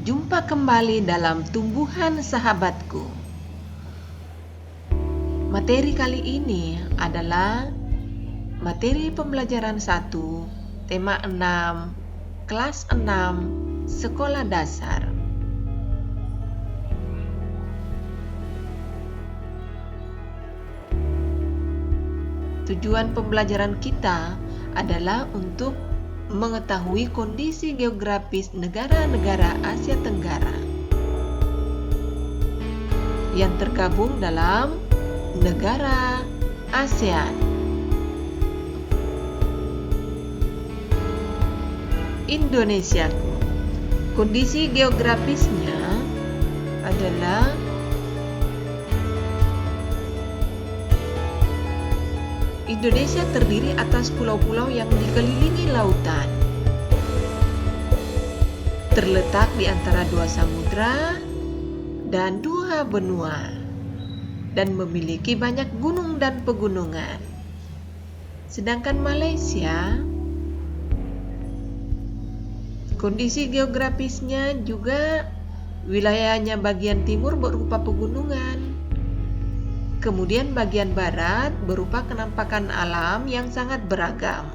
Jumpa kembali dalam Tumbuhan Sahabatku. Materi kali ini adalah materi pembelajaran 1, tema 6, kelas 6, sekolah dasar. Tujuan pembelajaran kita adalah untuk mengetahui kondisi geografis negara-negara Asia Tenggara yang tergabung dalam negara ASEAN. Indonesia, kondisi geografisnya adalah Indonesia terdiri atas pulau-pulau yang dikelilingi lautan. Terletak di antara 2 samudra dan 2 benua, dan memiliki banyak gunung dan pegunungan. Sedangkan Malaysia, kondisi geografisnya juga wilayahnya bagian timur berupa pegunungan. Kemudian bagian barat berupa kenampakan alam yang sangat beragam.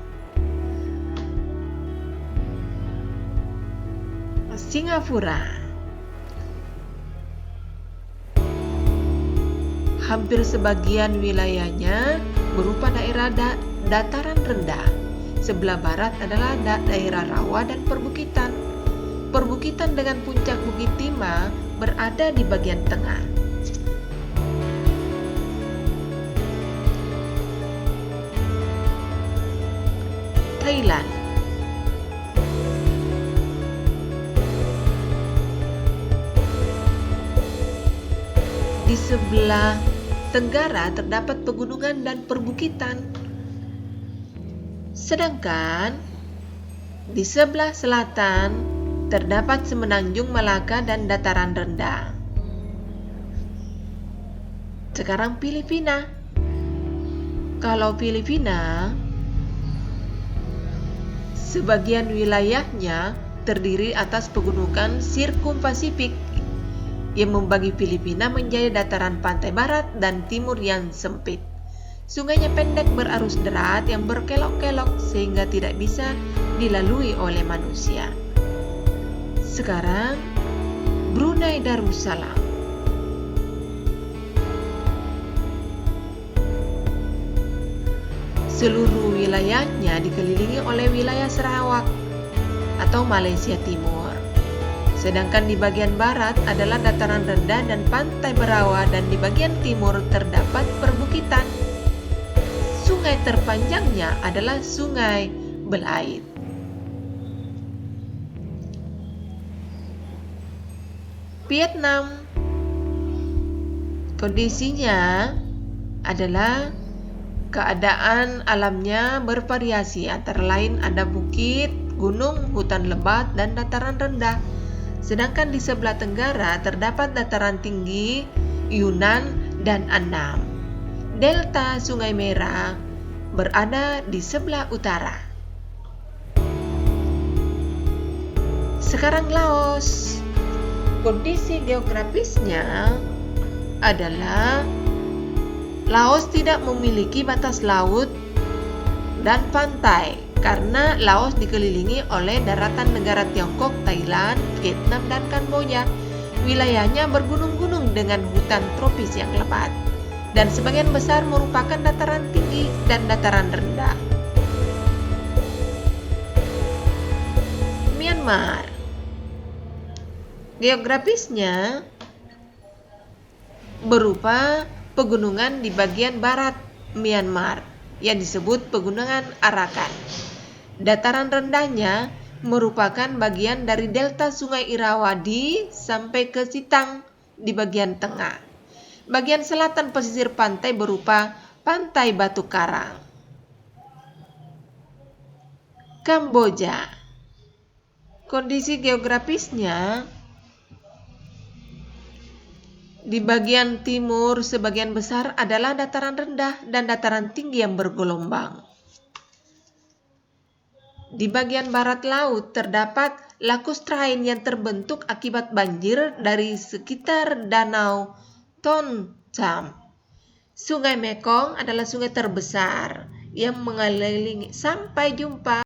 Singapura, hampir sebagian wilayahnya berupa daerah dataran rendah. Sebelah barat adalah daerah rawa dan perbukitan. Perbukitan dengan puncak Bukit Timah berada di bagian tengah. Thailand, di sebelah tenggara terdapat pegunungan dan perbukitan. Sedangkan di sebelah selatan terdapat semenanjung Malaka dan dataran rendah. Sekarang Filipina. Kalau Filipina, sebagian wilayahnya terdiri atas pegunungan Sirkumpasifik yang membagi Filipina menjadi dataran pantai barat dan timur yang sempit. Sungainya pendek berarus deras yang berkelok-kelok sehingga tidak bisa dilalui oleh manusia. Sekarang Brunei Darussalam. Seluruh wilayahnya dikelilingi oleh wilayah Sarawak atau Malaysia Timur. Sedangkan di bagian barat adalah dataran rendah dan pantai berawa, dan di bagian timur terdapat perbukitan. Sungai terpanjangnya adalah Sungai Belait. Vietnam, kondisinya adalah keadaan alamnya bervariasi, antara lain ada bukit, gunung, hutan lebat, dan dataran rendah. Sedangkan di sebelah tenggara terdapat dataran tinggi, Yunnan, dan Annam. Delta Sungai Merah berada di sebelah utara. Sekarang Laos. Kondisi geografisnya adalah Laos tidak memiliki batas laut dan pantai karena Laos dikelilingi oleh daratan negara Tiongkok, Thailand, Vietnam, dan Kamboja. Wilayahnya bergunung-gunung dengan hutan tropis yang lebat, dan sebagian besar merupakan dataran tinggi dan dataran rendah. Myanmar, geografisnya berupa pegunungan di bagian barat Myanmar yang disebut Pegunungan Arakan. Dataran rendahnya merupakan bagian dari delta Sungai Irrawaddy sampai ke Sitang di bagian tengah. Bagian selatan pesisir pantai berupa Pantai Batu Karang. Kamboja, kondisi geografisnya di bagian timur sebagian besar adalah dataran rendah dan dataran tinggi yang bergelombang. Di bagian barat laut terdapat lakustrain yang terbentuk akibat banjir dari sekitar Danau Tongham. Sungai Mekong adalah sungai terbesar yang mengelilingi. Sampai jumpa.